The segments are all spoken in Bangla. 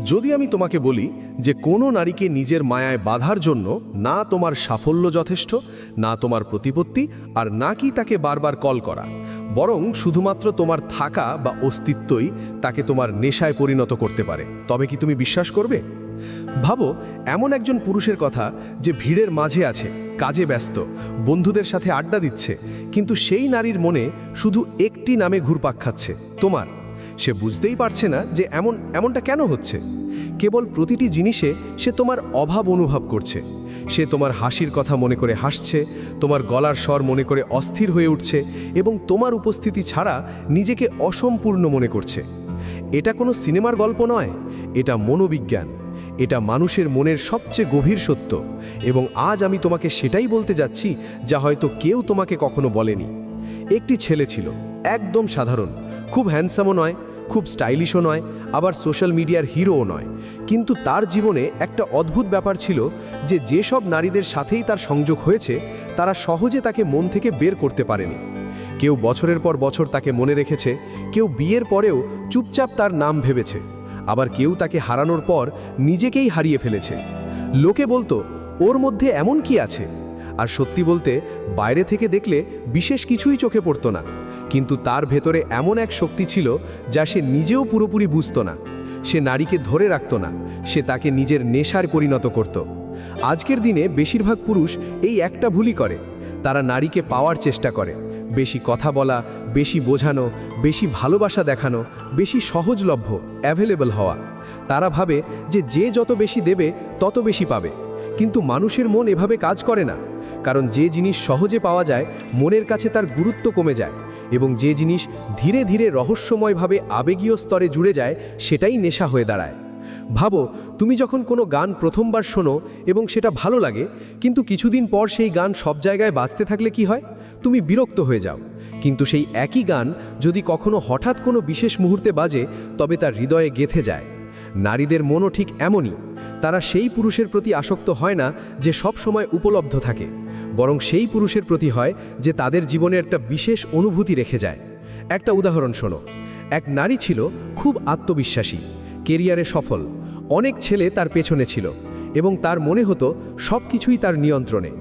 যদি আমি তোমাকে বলি যে কোনো নারীকে নিজের মায়ায় বাঁধার জন্য না তোমার সাফল্য যথেষ্ট, না তোমার প্রতিপত্তি, আর না কি তাকে বারবার কল করা, বরং শুধুমাত্র তোমার থাকা বা অস্তিত্বই তাকে তোমার নেশায় পরিণত করতে পারে, তবে কি তুমি বিশ্বাস করবে? ভাবো এমন একজন পুরুষের কথা যে ভিড়ের মাঝে আছে, কাজে ব্যস্ত, বন্ধুদের সাথে আড্ডা দিচ্ছে, কিন্তু সেই নারীর মনে শুধু একটি নামে ঘুরপাক খাচ্ছে, তোমার। সে বুঝতেই পারছে না যে এমনটা কেন হচ্ছে। কেবল প্রতিটি জিনিসে সে তোমার অভাব অনুভব করছে। সে তোমার হাসির কথা মনে করে হাসছে, তোমার গলার স্বর মনে করে অস্থির হয়ে উঠছে এবং তোমার উপস্থিতি ছাড়া নিজেকে অসম্পূর্ণ মনে করছে। এটা কোনো সিনেমার গল্প নয়, এটা মনোবিজ্ঞান, এটা মানুষের মনের সবচেয়ে গভীর সত্য। এবং আজ আমি তোমাকে সেটাই বলতে যাচ্ছি যা হয়তো কেউ তোমাকে কখনো বলেনি। একটি ছেলে ছিল, একদম সাধারণ, খুব হ্যান্ডসামও নয়, খুব স্টাইলিশও নয়, আবার সোশ্যাল মিডিয়ার হিরোও নয়, কিন্তু তার জীবনে একটা অদ্ভুত ব্যাপার ছিল যে যেসব নারীদের সাথেই তার সংযোগ হয়েছে তারা সহজে তাকে মন থেকে বের করতে পারেনি। কেউ বছরের পর বছর তাকে মনে রেখেছে, কেউ বিয়ের পরেও চুপচাপ তার নাম ভেবেছে, আবার কেউ তাকে হারানোর পর নিজেকেই হারিয়ে ফেলেছে। লোকে বলতো ওর মধ্যে এমন কি আছে, আর সত্যি বলতে বাইরে থেকে দেখলে বিশেষ কিছুই চোখে পড়তো না, কিন্তু তার ভেতরে এমন এক শক্তি ছিল যা সে নিজেও পুরোপুরি বুঝতো না। সে নারীকে ধরে রাখত না, সে তাকে নিজের নেশার পরিণত করত। আজকের দিনে বেশিরভাগ পুরুষ এই একটা ভুলই করে, তারা নারীকে পাওয়ার চেষ্টা করে, বেশি কথা বলা, বেশি বোঝানো, বেশি ভালোবাসা দেখানো, বেশি সহজলভ্য, অ্যাভেলেবল হওয়া। তারা ভাবে যে যে যত বেশি দেবে তত বেশি পাবে, কিন্তু মানুষের মন এভাবে কাজ করে না। কারণ যে জিনিস সহজে পাওয়া যায় মনের কাছে তার গুরুত্ব কমে যায়, এবং যে জিনিস ধীরে ধীরে রহস্যময়ভাবে আবেগীয় স্তরে জুড়ে যায় সেটাই নেশা হয়ে দাঁড়ায়। ভাবো তুমি যখন কোনো গান প্রথমবার শোনো এবং সেটা ভালো লাগে, কিন্তু কিছুদিন পর সেই গান সব জায়গায় বাজতে থাকলে কি হয়? তুমি বিরক্ত হয়ে যাও। কিন্তু সেই একই গান যদি কখনো হঠাৎ কোনো বিশেষ মুহূর্তে বাজে, তবে তার হৃদয়ে গেঁথে যায়। নারীদের মনও ঠিক এমনই, তারা সেই পুরুষের প্রতি আসক্ত হয় না যে সব সময় উপলব্ধ থাকে, বরং সেই পুরুষের প্রতি হয় যে তাদের জীবনে একটা বিশেষ অনুভূতি রেখে যায়। একটা উদাহরণ শোনো। এক নারী ছিল খুব আত্মবিশ্বাসী, কেরিয়ারে সফল, অনেক ছেলে তার পেছনে ছিল এবং তার মনে হতো সব কিছুই তার নিয়ন্ত্রণে।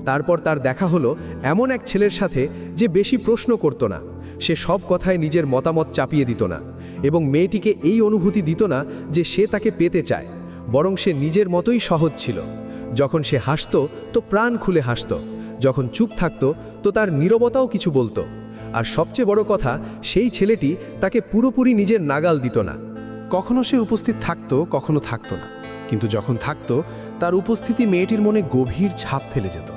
তারপর তার দেখা হলো এমন এক ছেলের সাথে যে বেশি প্রশ্ন করত না, সে সব কথায় নিজের মতামত চাপিয়ে দিত না, এবং মেয়েটিকে এই অনুভূতি দিত না যে সে তাকে পেতে চায়, বরং সে নিজের মতোই সহজ ছিল। যখন সে হাসত তো প্রাণ খুলে হাসত, যখন চুপ থাকত তো তার নীরবতাও কিছু বলতো। আর সবচেয়ে বড় কথা, সেই ছেলেটি তাকে পুরোপুরি নিজের নাগাল দিত না। কখনো সে উপস্থিত থাকতো, কখনো থাকতো না, কিন্তু যখন থাকতো তার উপস্থিতি মেয়েটির মনে গভীর ছাপ ফেলে যেত।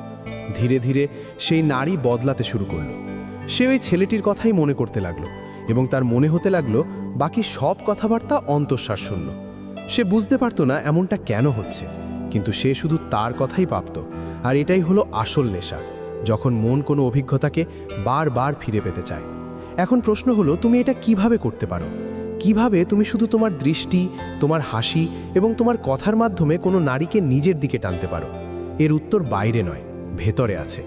ধীরে ধীরে সেই নারী বদলাতে শুরু করলো। সে ওই ছেলেটির কথাই মনে করতে লাগলো এবং তার মনে হতে লাগলো বাকি সব কথাবার্তা অন্তঃশ্বাস শূন্য। সে বুঝতে পারতো না এমনটা কেন হচ্ছে, কিন্তু সে শুধু তার কথাই ভাবত। আর এটাই হলো আসল নেশা, যখন মন কোনো অভিজ্ঞতাকে বারবার ফিরে পেতে চায়। এখন প্রশ্ন হলো, তুমি এটা কিভাবে করতে পারো? কিভাবে তুমি শুধু তোমার দৃষ্টি, তোমার হাসি এবং তোমার কথার মাধ্যমে কোনো নারীকে নিজের দিকে টানতে পারো? এর উত্তর বাইরে নয়, ভেতরে আছে।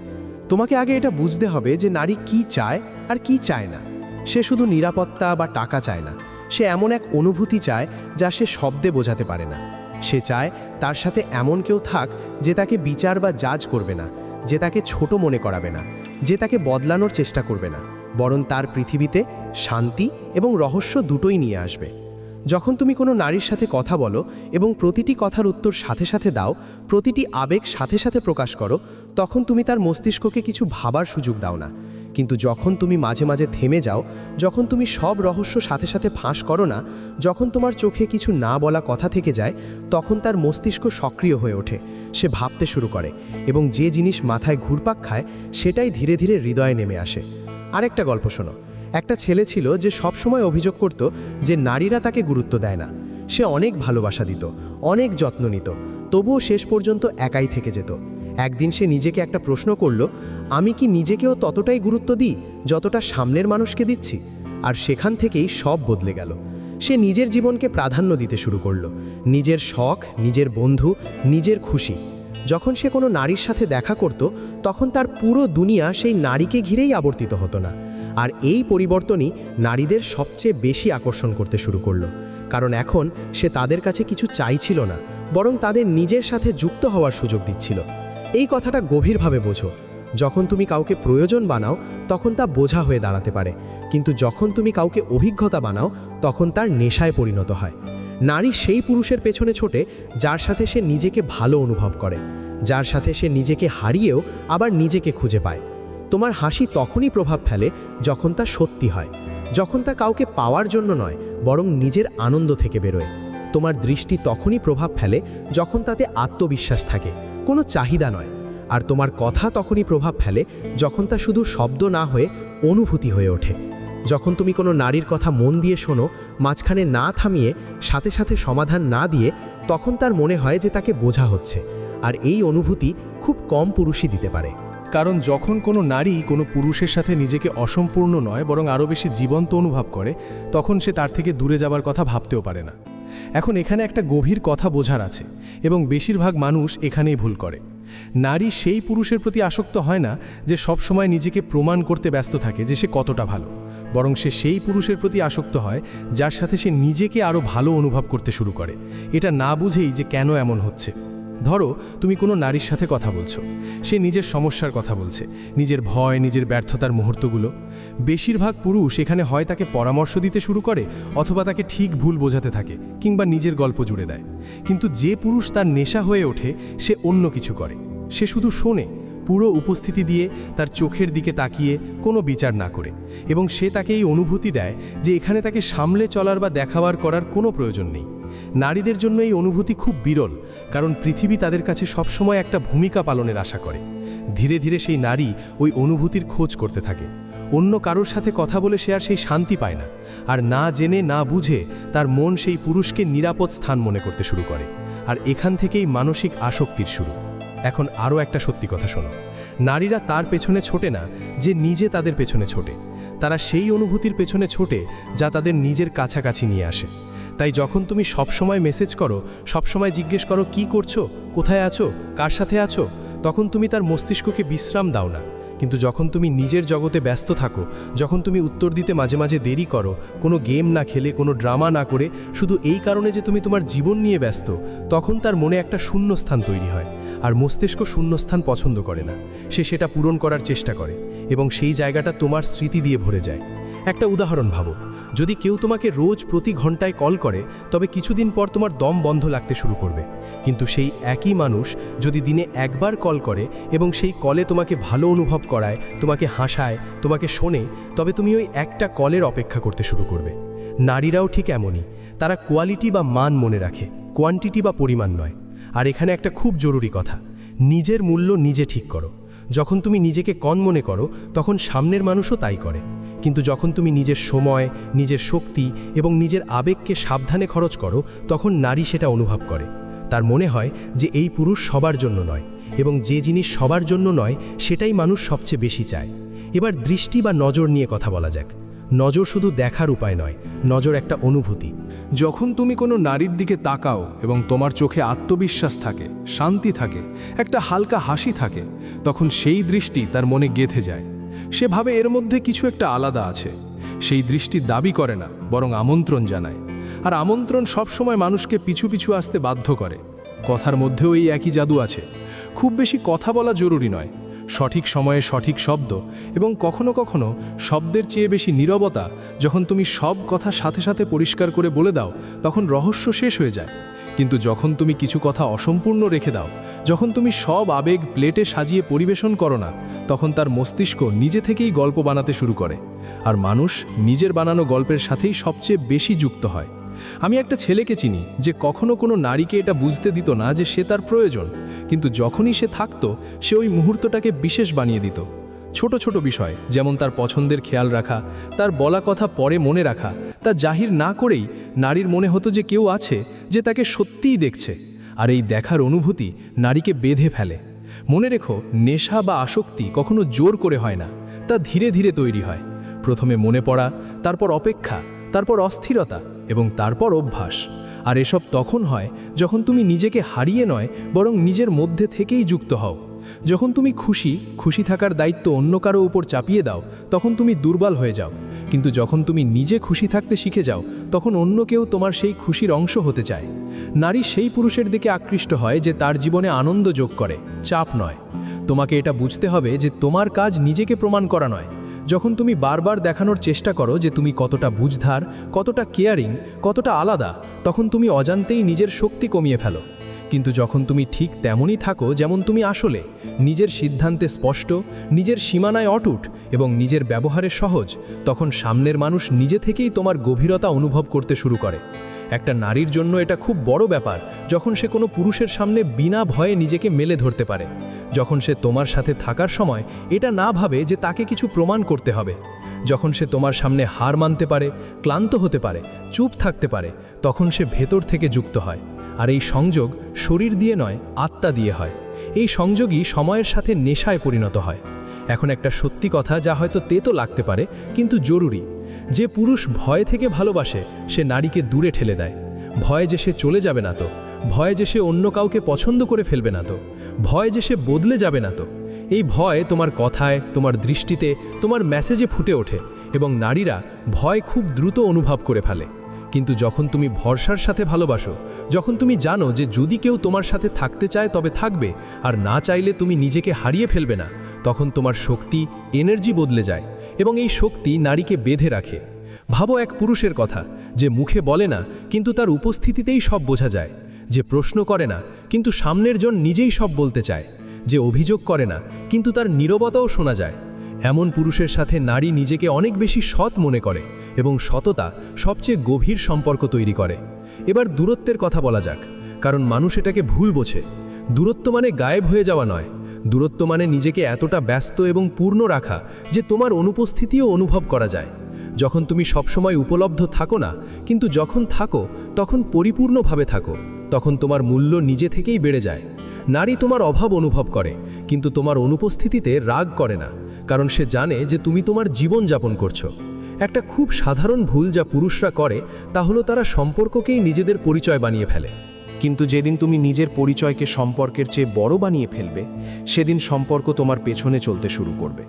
তোমাকে আগে এটা বুঝতে হবে যে নারী কি চায় আর কি চায় না। সে শুধু নিরাপত্তা বা টাকা চায় না, সে এমন এক অনুভূতি চায় যা সে শব্দে বোঝাতে পারে না। সে চায় তার সাথে এমন কেউ থাক যে তাকে বিচার বা জাজ করবে না, যে তাকে ছোট মনে করাবে না, যে তাকে বদলানোর চেষ্টা করবে না, বরং তার পৃথিবীতে শান্তি এবং রহস্য দুটোই নিয়ে আসবে। যখন তুমি কোনো নারীর সাথে কথা বলো এবং প্রতিটি কথার উত্তর সাথে সাথে দাও, প্রতিটি আবেগ সাথে সাথে প্রকাশ করো, তখন তুমি তার মস্তিষ্ককে কিছু ভাবার সুযোগ দাও না। কিন্তু যখন তুমি মাঝে মাঝে থেমে যাও, যখন তুমি সব রহস্য সাথে সাথে ফাঁস করো না, যখন তোমার চোখে কিছু না বলা কথা থেকে যায়, তখন তার মস্তিষ্ক সক্রিয় হয়ে ওঠে। সে ভাবতে শুরু করে এবং যে জিনিস মাথায় ঘুরপাক খায় সেটাই ধীরে ধীরে হৃদয়ে নেমে আসে। আরেকটা গল্প শোনো। একটা ছেলে ছিল যে সব সময় অভিযোগ করত যে নারীরা তাকে গুরুত্ব দেয় না। সে অনেক ভালোবাসা দিত, অনেক যত্ন নিত, তবুও শেষ পর্যন্ত একাই থেকে যেত। একদিন সে নিজেকে একটা প্রশ্ন করল, আমি কি নিজেকেও ততটাই গুরুত্ব দিই যতটা সামনের মানুষকে দিচ্ছি? আর সেখান থেকেই সব বদলে গেল। সে নিজের জীবনকে প্রাধান্য দিতে শুরু করল, নিজের শখ, নিজের বন্ধু, নিজের খুশি। যখন সে কোনো নারীর সাথে দেখা করত, তখন তার পুরো দুনিয়া সেই নারীকে ঘিরেই আবর্তিত হতো না। আর এই পরিবর্তনই নারীদের সবচেয়ে বেশি আকর্ষণ করতে শুরু করলো। কারণ এখন সে তাদের কাছে কিছু চাইছিল না, বরং তাদের নিজের সাথে যুক্ত হওয়ার সুযোগ দিচ্ছিল। এই কথাটা গভীরভাবে বোঝো। যখন তুমি কাউকে প্রয়োজন বানাও তখন তা বোঝা হয়ে দাঁড়াতে পারে, কিন্তু যখন তুমি কাউকে অভিজ্ঞতা বানাও তখন তার নেশায় পরিণত হয়। নারী সেই পুরুষের পেছনে ছোটে যার সাথে সে নিজেকে ভালো অনুভব করে, যার সাথে সে নিজেকে হারিয়েও আবার নিজেকে খুঁজে পায়। তোমার হাসি তখনই প্রভাব ফেলে যখন তা সত্যি হয়, যখন তা কাউকে পাওয়ার জন্য নয় বরং নিজের আনন্দ থেকে বেরোয়। তোমার দৃষ্টি তখনই প্রভাব ফেলে যখন তাতে আত্মবিশ্বাস থাকে, কোনো চাহিদা নয়। আর তোমার কথা তখনই প্রভাব ফেলে যখন তা শুধু শব্দ না হয়ে অনুভূতি হয়ে ওঠে। যখন তুমি কোনো নারীর কথা মন দিয়ে শোনো, মাঝখানে না থামিয়ে, সাথে সাথে সমাধান না দিয়ে, তখন তার মনে হয় যে তাকে বোঝা হচ্ছে। আর এই অনুভূতি খুব কম পুরুষই দিতে পারে। কারণ যখন কোনো নারী কোনো পুরুষের সাথে নিজেকে অসম্পূর্ণ নয় বরং আরও বেশি জীবন্ত অনুভব করে, তখন সে তার থেকে দূরে যাবার কথা ভাবতেও পারে না। এখন এখানে একটা গভীর কথা বোঝার আছে, এবং বেশিরভাগ মানুষ এখানেই ভুল করে। নারী সেই পুরুষের প্রতি আসক্ত হয় না যে সবসময় নিজেকে প্রমাণ করতে ব্যস্ত থাকে যে সে কতটা ভালো, বরং সে সেই পুরুষের প্রতি আসক্ত হয় যার সাথে সে নিজেকে আরও ভালো অনুভব করতে শুরু করে, এটা না বুঝেই যে কেন এমন হচ্ছে। ধরো তুমি কোনো নারীর সাথে কথা বলছো, সে নিজের সমস্যার কথা বলছে, নিজের ভয়, নিজের ব্যর্থতার মুহূর্তগুলো। বেশিরভাগ পুরুষ এখানে হয় তাকে পরামর্শ দিতে শুরু করে, অথবা তাকে ঠিক ভুল বোঝাতে থাকে, কিংবা নিজের গল্প জুড়ে দেয়। কিন্তু যে পুরুষ তার নেশা হয়ে ওঠে সে অন্য কিছু করে। সে শুধু শোনে, পুরো উপস্থিতি দিয়ে, তার চোখের দিকে তাকিয়ে, কোনো বিচার না করে। এবং সে তাকে এই অনুভূতি দেয় যে এখানে তাকে সামলে চলার বা দেখাবার করার কোনো প্রয়োজন নেই। নারীদের জন্য এই অনুভূতি খুব বিরল, কারণ পৃথিবী তাদের কাছে সবসময় একটা ভূমিকা পালনের আশা করে। ধীরে ধীরে সেই নারী ওই অনুভূতির খোঁজ করতে থাকে। অন্য কারোর সাথে কথা বলে সে আর সেই শান্তি পায় না, আর না জেনে না বুঝে তার মন সেই পুরুষকে নিরাপদ স্থান মনে করতে শুরু করে। আর এখান থেকেই মানসিক আসক্তির শুরু। এখন আরও একটা সত্যি কথা শোনো, নারীরা তার পেছনে ছোটে না যে নিজে তাদের পেছনে ছোটে, তারা সেই অনুভূতির পেছনে ছোটে যা তাদের নিজের কাছাকাছি নিয়ে আসে। তাই যখন তুমি সবসময় মেসেজ করো, সবসময় জিজ্ঞেস করো কি করছো, কোথায় আছো, কার সাথে আছো, তখন তুমি তার মস্তিষ্ককে বিশ্রাম দাও না। কিন্তু যখন তুমি নিজের জগতে ব্যস্ত থাকো, যখন তুমি উত্তর দিতে মাঝে মাঝে দেরি করো, কোনো গেম না খেলে, কোনো ড্রামা না করে, শুধু এই কারণে যে তুমি তোমার জীবন নিয়ে ব্যস্ত, তখন তার মনে একটা শূন্যস্থান তৈরি হয়। আর মস্তিষ্ক শূন্যস্থান পছন্দ করে না, সে সেটা পূরণ করার চেষ্টা করে, এবং সেই জায়গাটা তোমার স্মৃতি দিয়ে ভরে যায়। একটা উদাহরণ ভাবো, যদি কেউ তোমাকে রোজ প্রতি ঘন্টায় কল করে, তবে কিছুদিন পর তোমার দম বন্ধ লাগতে শুরু করবে। কিন্তু সেই একই মানুষ যদি দিনে একবার কল করে এবং সেই কলে তোমাকে ভালো অনুভব করায়, তোমাকে হাসায়, তোমাকে শোনে, তবে তুমি ওই একটা কলের অপেক্ষা করতে শুরু করবে। নারীরাও ঠিক এমনই, তারা কোয়ালিটি বা মান মনে রাখে, কোয়ান্টিটি বা পরিমাণ নয়। আর এখানে একটা খুব জরুরি কথা, নিজের মূল্য নিজে ঠিক করো। যখন তুমি নিজেকে কম মনে করো, তখন সামনের মানুষও তাই করে। কিন্তু যখন তুমি নিজের সময়, নিজের শক্তি এবং নিজের আবেগকে সাবধানে খরচ করো, তখন নারী সেটা অনুভব করে। তার মনে হয় যে এই পুরুষ সবার জন্য নয়, এবং যে জিনিস সবার জন্য নয় সেটাই মানুষ সবচেয়ে বেশি চায়। এবার দৃষ্টি বা নজর নিয়ে কথা বলা যাক। নজর শুধু দেখার উপায় নয়, নজর একটা অনুভূতি। যখন তুমি কোনো নারীর দিকে তাকাও এবং তোমার চোখে আত্মবিশ্বাস থাকে, শান্তি থাকে, একটা হালকা হাসি থাকে, তখন সেই দৃষ্টি তার মনে গেঁথে যায়। সে ভাবে এর মধ্যে কিছু একটা আলাদা আছে। সেই দৃষ্টি দাবি করে না, বরং আমন্ত্রণ জানায়। আর আমন্ত্রণ সবসময় মানুষকে পিছু পিছু আসতে বাধ্য করে। কথার মধ্যেও এই একই জাদু আছে। খুব বেশি কথা বলা জরুরি নয়, সঠিক সময়ে সঠিক শব্দ, এবং কখনো কখনো শব্দের চেয়ে বেশি নীরবতা। যখন তুমি সব কথা সাথে সাথে পরিষ্কার করে বলে দাও, তখন রহস্য শেষ হয়ে যায়। কিন্তু যখন তুমি কিছু কথা অসম্পূর্ণ রেখে দাও, যখন তুমি সব আবেগ প্লেটে সাজিয়ে পরিবেশন করো না, তখন তার মস্তিষ্ক নিজে থেকেই গল্প বানাতে শুরু করে। আর মানুষ নিজের বানানো গল্পের সাথেই সবচেয়ে বেশি যুক্ত হয়। আমি একটা ছেলেকে চিনি যে কখনো কোনো নারীকে এটা বুঝতে দিত না যে সে তার প্রয়োজন, কিন্তু যখনই সে থাকতো, সে ওই মুহূর্তটাকে বিশেষ বানিয়ে দিত। ছোট ছোট বিষয়, যেমন তার পছন্দের খেয়াল রাখা, তার বলা কথা পরে মনে রাখা, তা জাহির না করেই নারীর মনে হতো যে কেউ আছে যে তাকে সত্যিই দেখছে। আর এই দেখার অনুভূতি নারীকে বেঁধে ফেলে। মনে রেখো, নেশা বা আসক্তি কখনো জোর করে হয় না, তা ধীরে ধীরে তৈরি হয়। প্রথমে মনে পড়া, তারপর অপেক্ষা, তারপর অস্থিরতা, এবং তারপর অভ্যাস। আর এসব তখন হয় যখন তুমি নিজেকে হারিয়ে নয়, বরং নিজের মধ্যে থেকেই যুক্ত হও। যখন তুমি খুশি থাকার দায়িত্ব অন্য কারো উপর চাপিয়ে দাও, তখন তুমি দুর্বল হয়ে যাও। কিন্তু যখন তুমি নিজে খুশি থাকতে শিখে যাও তখন অন্য কেউ তোমার সেই খুশির অংশ হতে চায়। নারী সেই পুরুষের দিকে আকৃষ্ট হয় যে তার জীবনে আনন্দ যোগ করে, চাপ নয়। তোমাকে এটা বুঝতে হবে যে তোমার কাজ নিজেকে প্রমাণ করা নয়। যখন তুমি বারবার দেখানোর চেষ্টা করো যে তুমি কতটা বুঝধার, কতটা কেয়ারিং, কতটা আলাদা, তখন তুমি অজান্তেই নিজের শক্তি কমিয়ে ফেলো। কিন্তু যখন তুমি ঠিক তেমনই থাকো যেমন তুমি আসলে, নিজের সিদ্ধান্তে স্পষ্ট, নিজের সীমানায় অটুট এবং নিজের ব্যবহারে সহজ, তখন সামনের মানুষ নিজে থেকেই তোমার গভীরতা অনুভব করতে শুরু করে। একটা নারীর জন্য এটা খুব বড় ব্যাপার যখন সে কোনো পুরুষের সামনে বিনা ভয়ে নিজেকে মেলে ধরতে পারে, যখন সে তোমার সাথে থাকার সময় এটা না ভাবে যে তাকে কিছু প্রমাণ করতে হবে, যখন সে তোমার সামনে হার মানতে পারে, ক্লান্ত হতে পারে, চুপ থাকতে পারে, তখন সে ভেতর থেকে যুক্ত হয়। আর এই সংযোগ শরীর দিয়ে নয়, আত্মা দিয়ে হয়। এই সংযোগই সময়ের সাথে নেশায় পরিণত হয়। এখন একটা সত্যি কথা যা হয়তো তেতো লাগতে পারে কিন্তু জরুরি। যে পুরুষ ভয় থেকে ভালোবাসে সে নারীকে দূরে ঠেলে দেয়। ভয় যে সে চলে যাবে না তো, ভয় যে সে অন্য কাউকে পছন্দ করে ফেলবে না তো, ভয় যে সে বদলে যাবে না তো। এই ভয় তোমার কথায়, তোমার দৃষ্টিতে, তোমার মেসেজে ফুটে ওঠে এবং নারীরা ভয় খুব দ্রুত অনুভব করে ফেলে। কিন্তু যখন তুমি ভরসার সাথে ভালোবাসো, যখন তুমি জানো যে যদি কেউ তোমার সাথে থাকতে চায় তবে থাকবে, আর না চাইলে তুমি নিজেকে হারিয়ে ফেলবে না, তখন তোমার শক্তি, এনার্জি বদলে যায় এবং এই শক্তি নারীকে বেঁধে রাখে। ভাবো এক পুরুষের কথা যে মুখে বলে না কিন্তু তার উপস্থিতিতেই সব বোঝা যায়, যে প্রশ্ন করে না কিন্তু সামনের জন নিজেই সব বলতে চায়, যে অভিযোগ করে না কিন্তু তার নীরবতাও শোনা যায়। এমন পুরুষের সাথে নারী নিজেকে অনেক বেশি সৎ মনে করে এবং সততা সবচেয়ে গভীর সম্পর্ক তৈরি করে। এবার দূরত্বের কথা বলা যাক, কারণ মানুষ এটাকে ভুল বোঝে। দূরত্ব মানে গায়েব হয়ে যাওয়া নয়, দূরত্ব মানে নিজেকে এতটা ব্যস্ত এবং পূর্ণ রাখা যে তোমার অনুপস্থিতিও অনুভব করা যায়। যখন তুমি সবসময় উপলব্ধ থাকো না, কিন্তু যখন থাকো তখন পরিপূর্ণভাবে থাকো, তখন তোমার মূল্য নিজে থেকেই বেড়ে যায়। নারী তোমার অভাব অনুভব করে কিন্তু তোমার অনুপস্থিতিতে রাগ করে না, কারণ সে জানে যে তুমি তোমার জীবন যাপন করছো। একটা খুব সাধারণ ভুল যা পুরুষরা করে তা হলো তারা সম্পর্ককেই নিজেদের পরিচয় বানিয়ে ফেলে। কিন্তু যেদিন তুমি নিজের পরিচয়কে সম্পর্কের চেয়ে বড় বানিয়ে ফেলবে, সেদিন সম্পর্ক তোমার পেছনে চলতে শুরু করবে।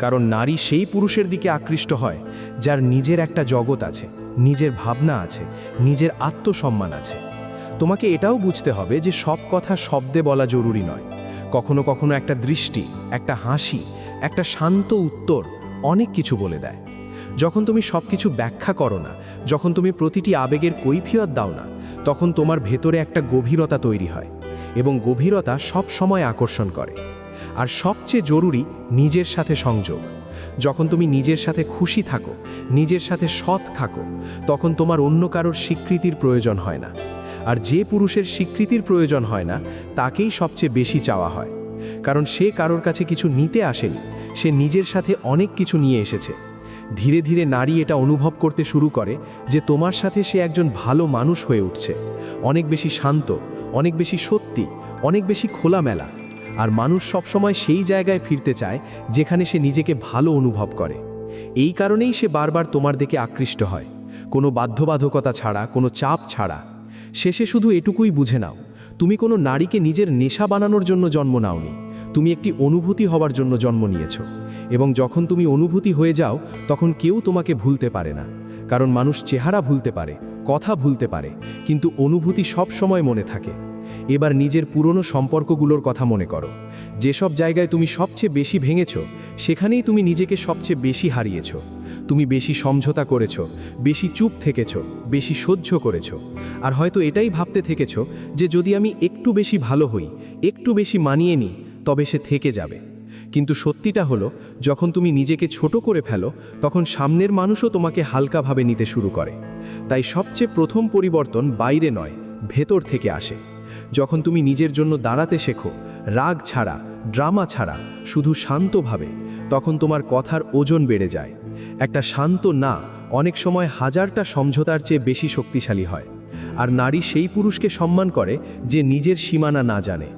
কারণ নারী সেই পুরুষের দিকে আকৃষ্ট হয় যার নিজের একটা জগৎ আছে, নিজের ভাবনা আছে, নিজের আত্মসম্মান আছে। তোমাকে এটাও বুঝতে হবে যে সব কথা শব্দে বলা জরুরি নয়। কখনো কখনো একটা দৃষ্টি, একটা হাসি, একটা শান্ত উত্তর অনেক কিছু বলে দেয়। যখন তুমি সব কিছু ব্যাখ্যা করো না, যখন তুমি প্রতিটি আবেগের কৈফিয়ত দাও না, তখন তোমার ভেতরে একটা গভীরতা তৈরি হয় এবং গভীরতা সব সময় আকর্ষণ করে। আর সবচেয়ে জরুরি নিজের সাথে সংযোগ। যখন তুমি নিজের সাথে খুশি থাকো, নিজের সাথে সৎ থাকো, তখন তোমার অন্য কারোর স্বীকৃতির প্রয়োজন হয় না। আর যে পুরুষের স্বীকৃতির প্রয়োজন হয় না তাকেই সবচেয়ে বেশি চাওয়া হয়, কারণ সে কারোর কাছে কিছু নিতে আসেনি, সে নিজের সাথে অনেক কিছু নিয়ে এসেছে। ধীরে ধীরে নারী এটা অনুভব করতে শুরু করে যে তোমার সাথে সে একজন ভালো মানুষ হয়ে উঠছে, অনেক বেশি শান্ত, অনেক বেশি সত্যি, অনেক বেশি খোলামেলা। আর মানুষ সবসময় সেই জায়গায় ফিরতে চায় যেখানে সে নিজেকে ভালো অনুভব করে। এই কারণেই সে বারবার তোমার দিকে আকৃষ্ট হয়, কোনো বাধ্যবাধকতা ছাড়া, কোনো চাপ ছাড়া। শেষে শুধু এটুকুই বুঝে নাও, তুমি কোনো নারীকে নিজের নেশা বানানোর জন্য জন্ম নাওনি, তুমি একটি অনুভূতি হবার জন্য জন্ম নিয়েছো। এবং যখন তুমি অনুভূতি হয়ে যাও তখন কেউ তোমাকে ভুলতে পারে না, কারণ মানুষ চেহারা ভুলতে পারে, কথা ভুলতে পারে, কিন্তু অনুভূতি সব সময় মনে থাকে। এবার নিজের পুরনো সম্পর্কগুলোর কথা মনে করো। যেসব জায়গায় তুমি সবচেয়ে বেশি ভেঙেছ, সেখানেই তুমি নিজেকে সবচেয়ে বেশি হারিয়েছ। তুমি বেশি সমঝোতা করেছ, বেশি চুপ থেকেছ, বেশি সহ্য করেছ। আর হয়তো এটাই ভাবতে থেকেছ যে যদি আমি একটু বেশি ভালো হই, একটু বেশি মানিয়ে নিই, তবে সে থেকে যাবে। কিন্তু সত্যিটা হলো, যখন তুমি নিজেকে ছোট করে ফেলো তখন সামনের মানুষও তোমাকে হালকাভাবে নিতে শুরু করে। তাই সবচেয়ে প্রথম পরিবর্তন বাইরে নয়, ভেতর থেকে আসে। যখন তুমি নিজের জন্য দাঁড়াতে শেখো, রাগ ছাড়া, ড্রামা ছাড়া, শুধু শান্তভাবে, তখন তোমার কথার ওজন বেড়ে যায়। একটা শান্ত না অনেক সময় হাজারটা সমঝোতার চেয়ে বেশি শক্তিশালী হয়। আর নারী সেই পুরুষকে সম্মান করে যে নিজের সীমানা না জানে।